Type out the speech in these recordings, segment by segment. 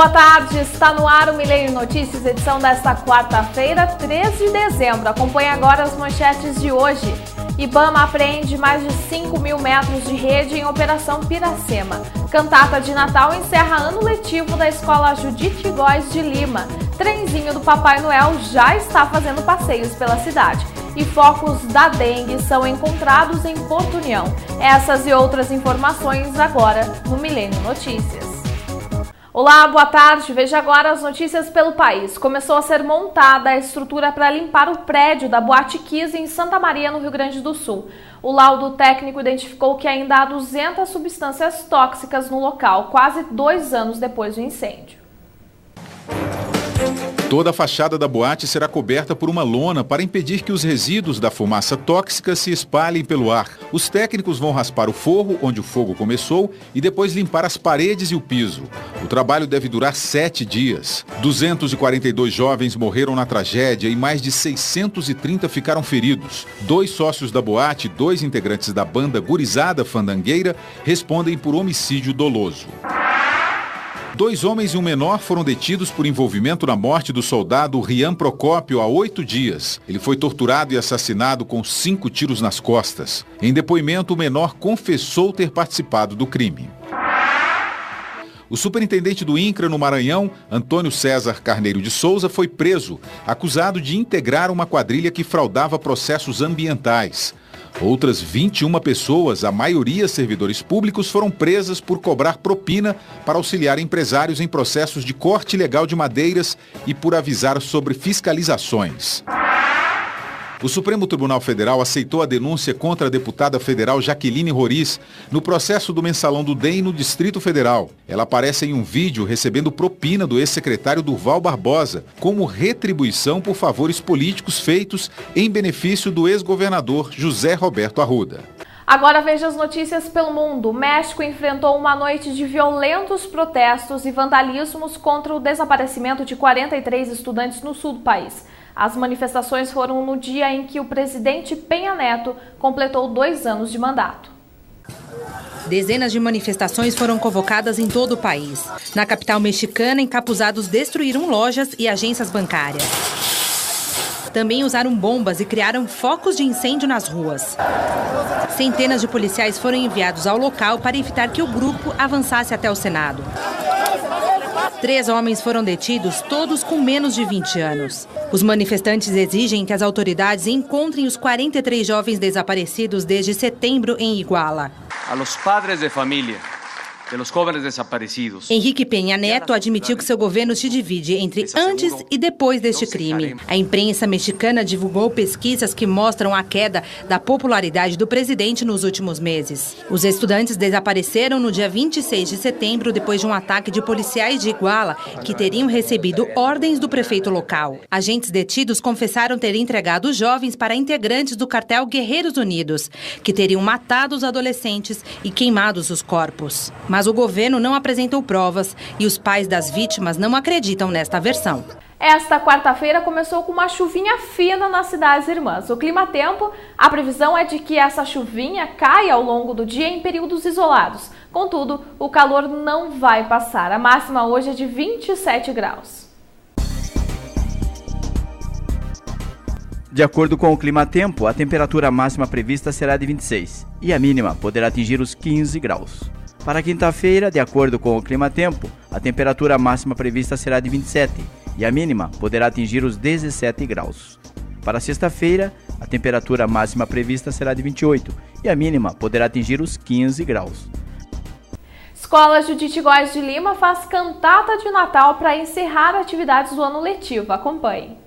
boa tarde. Está no ar o Milênio Notícias, edição desta quarta-feira, 3 de dezembro. Acompanhe agora as manchetes de hoje. IBAMA apreende mais de 5 mil metros de rede em Operação Piracema. Cantata de Natal encerra ano letivo da Escola Judite Góes de Lima. Trenzinho do Papai Noel já está fazendo passeios pela cidade. E focos da dengue são encontrados em Porto União. Essas e outras informações agora no Milênio Notícias. Olá, boa tarde. Veja agora as notícias pelo país. Começou a ser montada a estrutura para limpar o prédio da Boate Kiss em Santa Maria, no Rio Grande do Sul. O laudo técnico identificou que ainda há 200 substâncias tóxicas no local, quase 2 anos depois do incêndio. Toda a fachada da boate será coberta por uma lona para impedir que os resíduos da fumaça tóxica se espalhem pelo ar. Os técnicos vão raspar o forro onde o fogo começou e depois limpar as paredes e o piso. O trabalho deve durar 7 dias. 242 jovens morreram na tragédia e mais de 630 ficaram feridos. 2 sócios da boate e 2 integrantes da banda Gurizada Fandangueira respondem por homicídio doloso. 2 homens e um menor foram detidos por envolvimento na morte do soldado Rian Procópio há 8 dias. Ele foi torturado e assassinado com 5 tiros nas costas. Em depoimento, o menor confessou ter participado do crime. O superintendente do INCRA no Maranhão, Antônio César Carneiro de Souza, foi preso, acusado de integrar uma quadrilha que fraudava processos ambientais. Outras 21 pessoas, a maioria servidores públicos, foram presas por cobrar propina para auxiliar empresários em processos de corte ilegal de madeiras e por avisar sobre fiscalizações. O Supremo Tribunal Federal aceitou a denúncia contra a deputada federal Jaqueline Roriz no processo do Mensalão do DEM no Distrito Federal. Ela aparece em um vídeo recebendo propina do ex-secretário Durval Barbosa, como retribuição por favores políticos feitos em benefício do ex-governador José Roberto Arruda. Agora veja as notícias pelo mundo. O México enfrentou uma noite de violentos protestos e vandalismos contra o desaparecimento de 43 estudantes no sul do país. As manifestações foram no dia em que o presidente Peña Neto completou 2 anos de mandato. Dezenas de manifestações foram convocadas em todo o país. Na capital mexicana, encapuzados destruíram lojas e agências bancárias. Também usaram bombas e criaram focos de incêndio nas ruas. Centenas de policiais foram enviados ao local para evitar que o grupo avançasse até o Senado. 3 homens foram detidos, todos com menos de 20 anos. Os manifestantes exigem que as autoridades encontrem os 43 jovens desaparecidos desde setembro em Iguala. A los padres de família de los jóvenes desaparecidos. Henrique Peña Neto admitiu que seu governo se divide entre antes e depois deste crime. A imprensa mexicana divulgou pesquisas que mostram a queda da popularidade do presidente nos últimos meses. Os estudantes desapareceram no dia 26 de setembro depois de um ataque de policiais de Iguala que teriam recebido ordens do prefeito local. Agentes detidos confessaram ter entregado os jovens para integrantes do cartel Guerreiros Unidos, que teriam matado os adolescentes e queimado os corpos. Mas o governo não apresentou provas e os pais das vítimas não acreditam nesta versão. Esta quarta-feira começou com uma chuvinha fina nas cidades irmãs. O clima-tempo, a previsão é de que essa chuvinha caia ao longo do dia em períodos isolados. Contudo, o calor não vai passar. A máxima hoje é de 27 graus. De acordo com o clima-tempo, a temperatura máxima prevista será de 26 e a mínima poderá atingir os 15 graus. Para quinta-feira, de acordo com o clima-tempo, a temperatura máxima prevista será de 27 e a mínima poderá atingir os 17 graus. Para sexta-feira, a temperatura máxima prevista será de 28 e a mínima poderá atingir os 15 graus. Escola Judite Góes de Lima faz cantata de Natal para encerrar atividades do ano letivo. Acompanhe.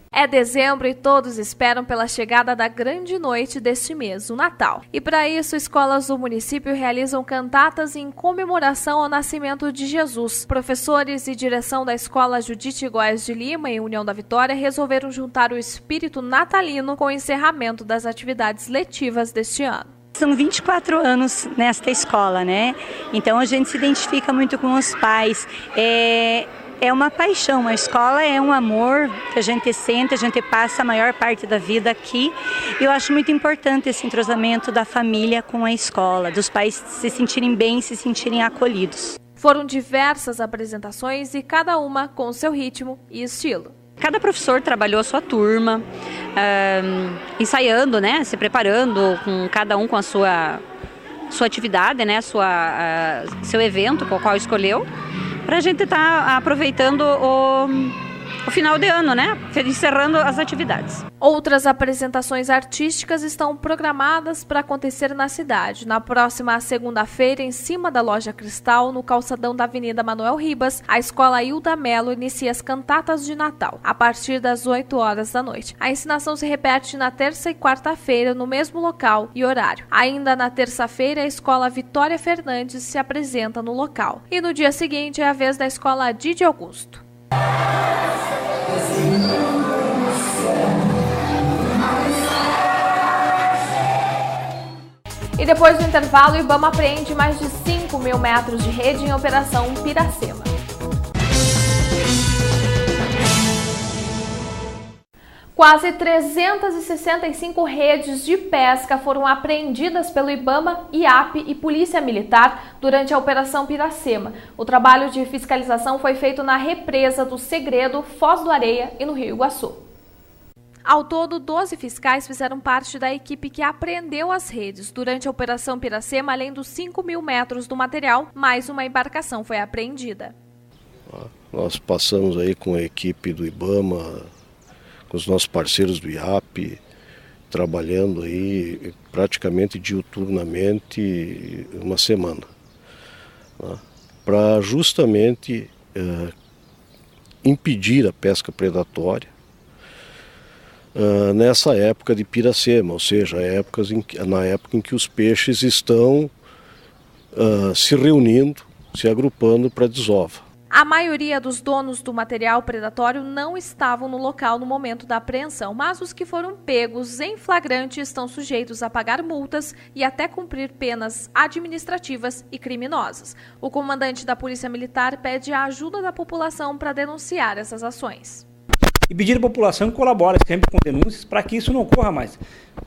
É dezembro e todos esperam pela chegada da grande noite deste mês, o Natal. E para isso, escolas do município realizam cantatas em comemoração ao nascimento de Jesus. Professores e direção da Escola Judite Góes de Lima, em União da Vitória, resolveram juntar o espírito natalino com o encerramento das atividades letivas deste ano. São 24 anos nesta escola, né? Então a gente se identifica muito com os pais. É uma paixão, a escola é um amor que a gente sente, a gente passa a maior parte da vida aqui. Eu acho muito importante esse entrosamento da família com a escola, dos pais se sentirem bem, se sentirem acolhidos. Foram diversas apresentações e cada uma com seu ritmo e estilo. Cada professor trabalhou a sua turma, ensaiando, né, se preparando, com cada um com a sua atividade, né, seu evento, com o qual escolheu, para a gente estar aproveitando o final de ano, né, encerrando as atividades. Outras apresentações artísticas estão programadas para acontecer na cidade. Na próxima segunda-feira, em cima da Loja Cristal, no calçadão da Avenida Manuel Ribas, a Escola Hilda Melo inicia as cantatas de Natal, a partir das 8 horas da noite. A ensinação se repete na terça e quarta-feira, no mesmo local e horário. Ainda na terça-feira, a Escola Vitória Fernandes se apresenta no local. E no dia seguinte é a vez da Escola Didi Augusto. E depois do intervalo, o IBAMA apreende mais de 5 mil metros de rede em Operação Piracema. Quase 365 redes de pesca foram apreendidas pelo IBAMA, IAP e Polícia Militar durante a Operação Piracema. O trabalho de fiscalização foi feito na represa do Segredo, Foz do Areia e no Rio Iguaçu. Ao todo, 12 fiscais fizeram parte da equipe que apreendeu as redes. Durante a Operação Piracema, além dos 5 mil metros do material, mais uma embarcação foi apreendida. Nós passamos aí com a equipe do IBAMA, com os nossos parceiros do IAP, trabalhando aí praticamente diuturnamente uma semana, para justamente impedir a pesca predatória nessa época de Piracema, ou seja, na época em que os peixes estão se reunindo, se agrupando para desova. A maioria dos donos do material predatório não estavam no local no momento da apreensão, mas os que foram pegos em flagrante estão sujeitos a pagar multas e até cumprir penas administrativas e criminosas. O comandante da Polícia Militar pede a ajuda da população para denunciar essas ações. E pedir à população que colabore sempre com denúncias para que isso não ocorra mais,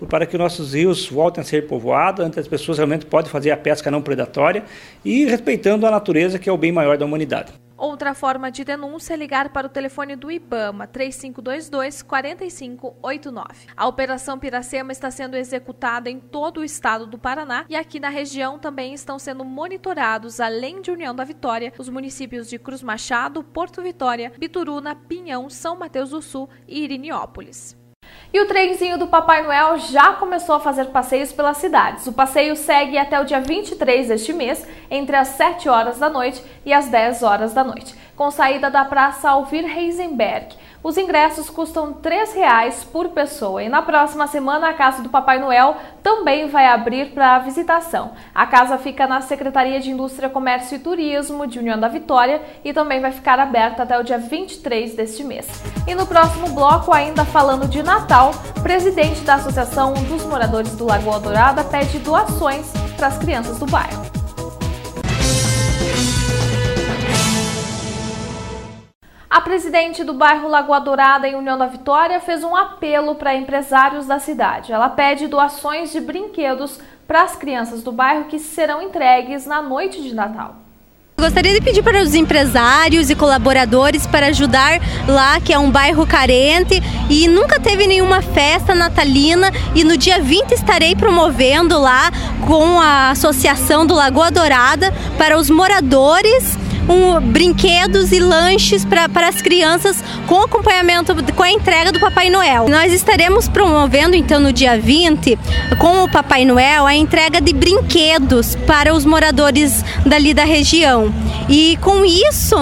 para que nossos rios voltem a ser povoados, onde as pessoas realmente podem fazer a pesca não predatória e respeitando a natureza, que é o bem maior da humanidade. Outra forma de denúncia é ligar para o telefone do IBAMA, 3522-4589. A Operação Piracema está sendo executada em todo o estado do Paraná e aqui na região também estão sendo monitorados, além de União da Vitória, os municípios de Cruz Machado, Porto Vitória, Bituruna, Pinhão, São Mateus do Sul e Irineópolis. E o trenzinho do Papai Noel já começou a fazer passeios pelas cidades. O passeio segue até o dia 23 deste mês, entre as 7 horas da noite e as 10 horas da noite, com saída da Praça Alvir Heisenberg. Os ingressos custam R$ 3,00 por pessoa e na próxima semana a Casa do Papai Noel também vai abrir para visitação. A casa fica na Secretaria de Indústria, Comércio e Turismo de União da Vitória e também vai ficar aberta até o dia 23 deste mês. E no próximo bloco, ainda falando de Natal, o presidente da Associação dos Moradores do Lagoa Dourada pede doações para as crianças do bairro. A presidente do bairro Lagoa Dourada, em União da Vitória, fez um apelo para empresários da cidade. Ela pede doações de brinquedos para as crianças do bairro que serão entregues na noite de Natal. Gostaria de pedir para os empresários e colaboradores para ajudar lá, que é um bairro carente e nunca teve nenhuma festa natalina, e no dia 20 estarei promovendo lá com a Associação do Lagoa Dourada para os moradores brinquedos e lanches para as crianças com acompanhamento, com a entrega do Papai Noel. Nós estaremos promovendo então no dia 20 com o Papai Noel a entrega de brinquedos para os moradores dali da região. E com isso,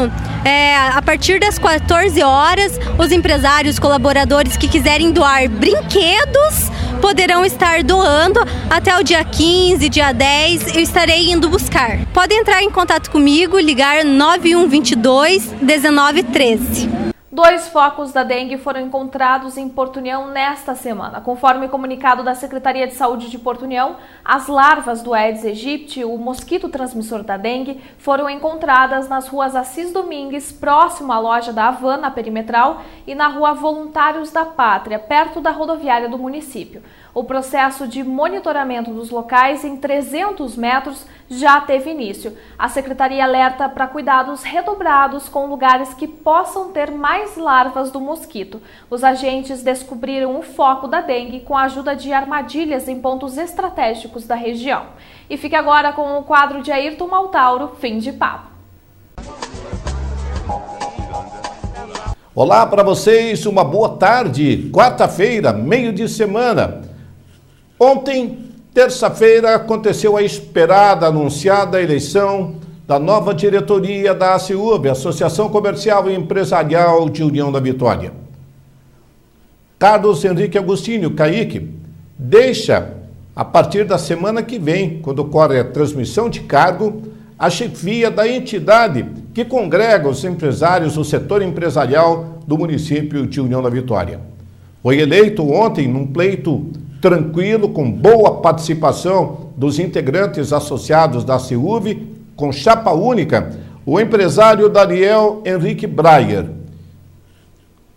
a partir das 14 horas, os empresários, colaboradores que quiserem doar brinquedos poderão estar doando até o dia 15, dia 10, eu estarei indo buscar. Podem entrar em contato comigo, ligar 9122-1913. 2 focos da dengue foram encontrados em Porto União nesta semana. Conforme comunicado da Secretaria de Saúde de Porto União, as larvas do Aedes aegypti, o mosquito transmissor da dengue, foram encontradas nas ruas Assis Domingues, próximo à loja da Havana Perimetral, e na rua Voluntários da Pátria, perto da rodoviária do município. O processo de monitoramento dos locais em 300 metros já teve início. A Secretaria alerta para cuidados redobrados com lugares que possam ter mais larvas do mosquito. Os agentes descobriram o foco da dengue com a ajuda de armadilhas em pontos estratégicos da região. E fique agora com o quadro de Ayrton Maltauro, Fim de Papo. Olá para vocês, uma boa tarde. Quarta-feira, meio de semana. Ontem, terça-feira, aconteceu a esperada, anunciada eleição da nova diretoria da ACIUB, Associação Comercial e Empresarial de União da Vitória. Carlos Henrique Agostinho, Kaique, deixa, a partir da semana que vem, quando ocorre a transmissão de cargo, a chefia da entidade que congrega os empresários do setor empresarial do município de União da Vitória. Foi eleito ontem num pleito tranquilo, com boa participação dos integrantes associados da ACIUB, com chapa única, o empresário Daniel Henrique Breyer,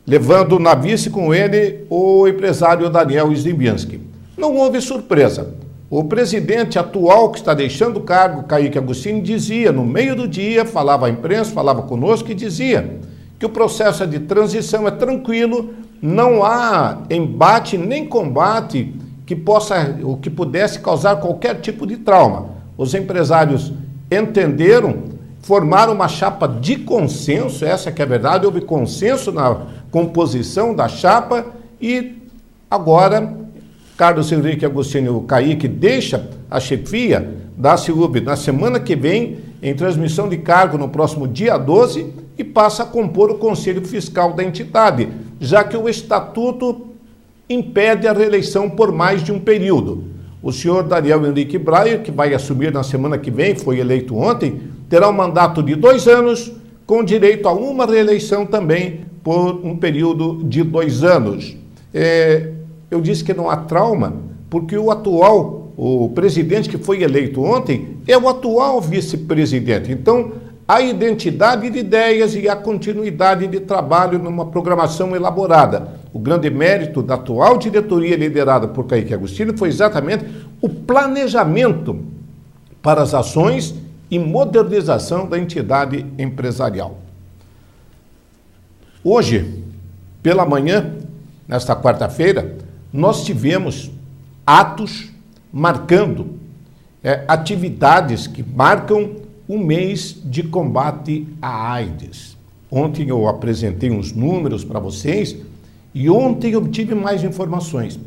levando na vice com ele o empresário Daniel Zdimbianski. Não houve surpresa. O presidente atual, que está deixando o cargo, Kaique Agostinho, dizia, no meio do dia, falava à imprensa, falava conosco e dizia que o processo de transição é tranquilo, não há embate nem combate que pudesse causar qualquer tipo de trauma. Os empresários entenderam, formaram uma chapa de consenso, essa que é a verdade, houve consenso na composição da chapa e agora Carlos Henrique Agostinho Kaique deixa a chefia da ACIUB na semana que vem, em transmissão de cargo no próximo dia 12, e passa a compor o Conselho Fiscal da entidade, já que o Estatuto impede a reeleição por mais de um período. O senhor Daniel Henrique Breyer, que vai assumir na semana que vem, foi eleito ontem, terá um mandato de 2 anos, com direito a uma reeleição também por um período de 2 anos. Eu disse que não há trauma, porque o presidente que foi eleito ontem é o atual vice-presidente. Então, há identidade de ideias e há continuidade de trabalho numa programação elaborada. O grande mérito da atual diretoria liderada por Kaique Agostinho foi exatamente o planejamento para as ações e modernização da entidade empresarial. Hoje, pela manhã, nesta quarta-feira, nós tivemos atos marcando atividades que marcam o mês de combate à AIDS. Ontem eu apresentei uns números para vocês e ontem eu obtive mais informações.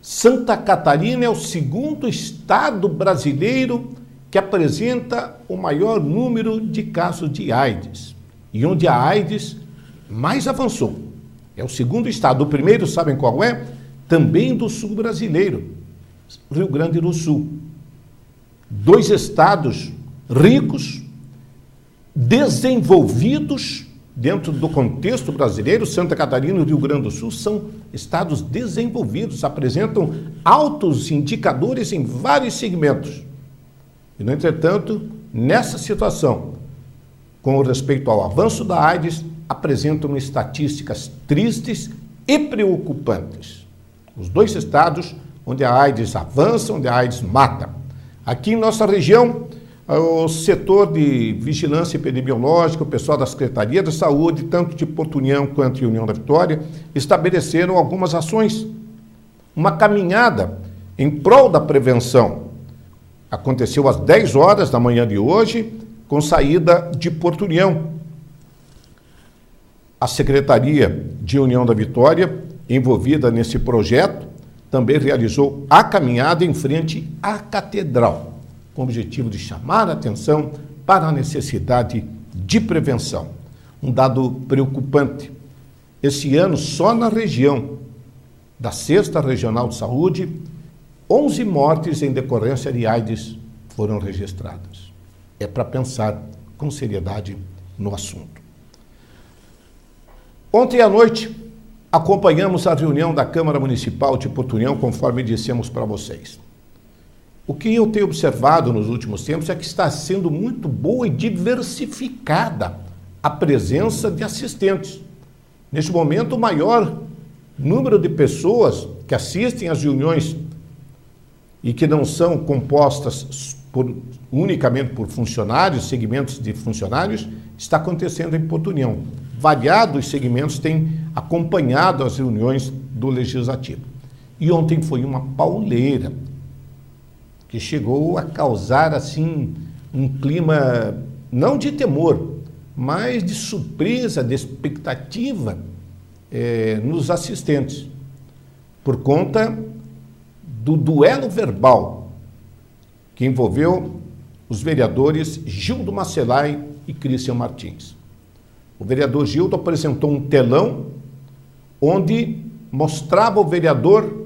Santa Catarina é o 2º estado brasileiro que apresenta o maior número de casos de AIDS e onde a AIDS mais avançou. É o 2º estado. O primeiro, sabem qual é? Também do sul brasileiro, Rio Grande do Sul. 2 estados ricos, desenvolvidos dentro do contexto brasileiro. Santa Catarina e Rio Grande do Sul são estados desenvolvidos, apresentam altos indicadores em vários segmentos. E, no entretanto, nessa situação, com respeito ao avanço da AIDS, apresentam estatísticas tristes e preocupantes. Os 2 estados onde a AIDS avança, onde a AIDS mata. Aqui em nossa região, o setor de vigilância epidemiológica, o pessoal da Secretaria da Saúde, tanto de Porto União quanto de União da Vitória, estabeleceram algumas ações. Uma caminhada em prol da prevenção. Aconteceu às 10 horas da manhã de hoje, com saída de Porto União. A Secretaria de União da Vitória, envolvida nesse projeto, também realizou a caminhada em frente à Catedral, com o objetivo de chamar a atenção para a necessidade de prevenção. Um dado preocupante. Esse ano, só na região da 6ª Regional de Saúde, 11 mortes em decorrência de AIDS foram registradas. É para pensar com seriedade no assunto. Ontem à noite, acompanhamos a reunião da Câmara Municipal de Porto União, conforme dissemos para vocês. O que eu tenho observado nos últimos tempos é que está sendo muito boa e diversificada a presença de assistentes. Neste momento, o maior número de pessoas que assistem às reuniões e que não são compostas unicamente por funcionários, segmentos de funcionários, está acontecendo em Porto União. Variados segmentos têm acompanhado as reuniões do Legislativo. E ontem foi uma pauleira que chegou a causar assim um clima não de temor, mas de surpresa, de expectativa nos assistentes, por conta do duelo verbal que envolveu os vereadores Gildo Macelai e Christian Martins. O vereador Gildo apresentou um telão onde mostrava o vereador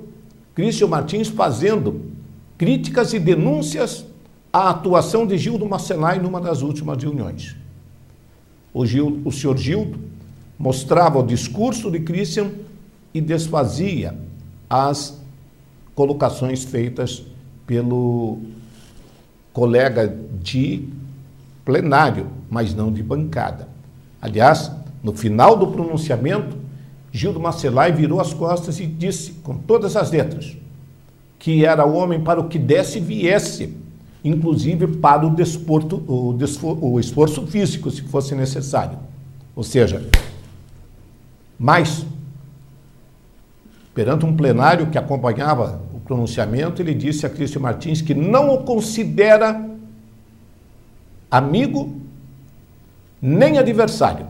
Christian Martins fazendo críticas e denúncias à atuação de Gildo Macelai numa das últimas reuniões. O senhor Gildo mostrava o discurso de Christian e desfazia as colocações feitas pelo colega de plenário, mas não de bancada. Aliás, no final do pronunciamento, Gildo Macelai virou as costas e disse, com todas as letras, que era homem para o que desse e viesse, inclusive para o esforço físico, se fosse necessário. Ou seja, mas, perante um plenário que acompanhava o pronunciamento, ele disse a Christian Martins que não o considera amigo nem adversário.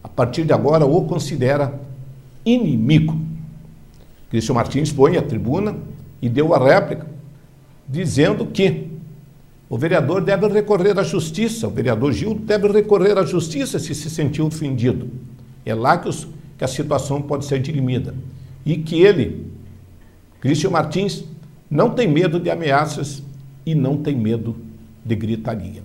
A partir de agora, o considera inimigo. Christian Martins foi à tribuna e deu a réplica, dizendo que o vereador deve recorrer à justiça, o vereador Gildo deve recorrer à justiça se sentiu ofendido. É lá que a situação pode ser dirimida. E que ele, Christian Martins, não tem medo de ameaças e não tem medo de gritaria.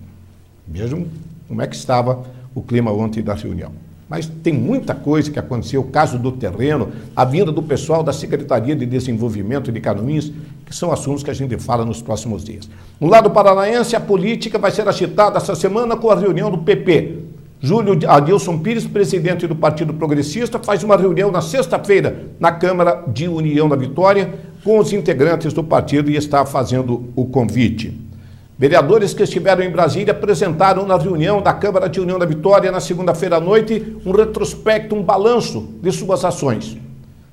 Vejam como é que estava o clima ontem da reunião. Mas tem muita coisa que aconteceu, o caso do terreno, a vinda do pessoal da Secretaria de Desenvolvimento de Canoinhas, que são assuntos que a gente fala nos próximos dias. No lado paranaense, a política vai ser agitada essa semana com a reunião do PP. Júlio Adilson Pires, presidente do Partido Progressista, faz uma reunião na sexta-feira na Câmara de União da Vitória com os integrantes do partido e está fazendo o convite. Vereadores que estiveram em Brasília apresentaram na reunião da Câmara de União da Vitória na segunda-feira à noite um retrospecto, um balanço de suas ações.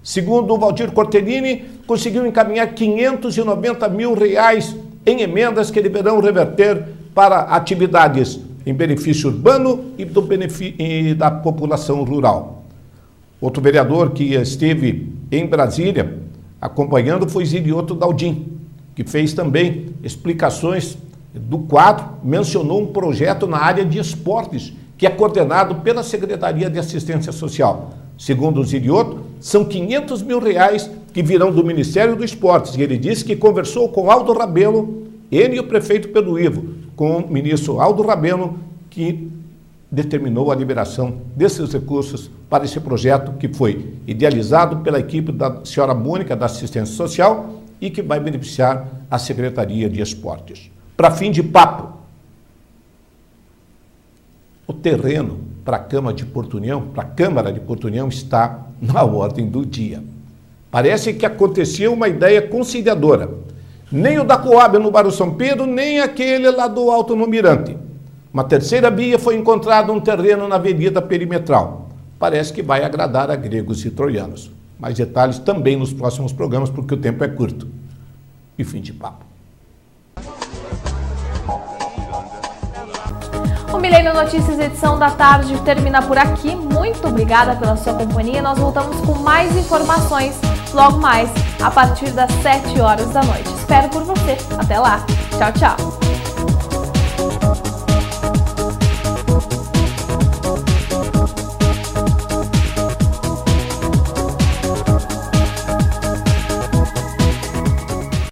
Segundo o Valdir Cortellini, conseguiu encaminhar R$590 mil em emendas que deverão reverter para atividades em benefício urbano e da população rural. Outro vereador que esteve em Brasília acompanhando foi Zilioto Daldim, que fez também explicações do quadro, mencionou um projeto na área de esportes, que é coordenado pela Secretaria de Assistência Social. Segundo o Zilioto, são R$500 mil que virão do Ministério do Esportes. E ele disse que conversou com Aldo Rabelo, ele e o prefeito Pedro Ivo, com o ministro Aldo Rabelo, que determinou a liberação desses recursos para esse projeto que foi idealizado pela equipe da senhora Mônica, da Assistência Social, e que vai beneficiar a Secretaria de Esportes. Para fim de papo, o terreno para a Câmara de Porto União está na ordem do dia. Parece que aconteceu uma ideia conciliadora. Nem o da Coab no Bairro São Pedro, nem aquele lá do Alto no Mirante. Uma terceira via foi encontrado um terreno na Avenida Perimetral. Parece que vai agradar a gregos e troianos. Mais detalhes também nos próximos programas, porque o tempo é curto. E fim de papo. O Milênio Notícias, edição da tarde, termina por aqui. Muito obrigada pela sua companhia. Nós voltamos com mais informações logo mais, a partir das 7 horas da noite. Espero por você. Até lá. Tchau, tchau.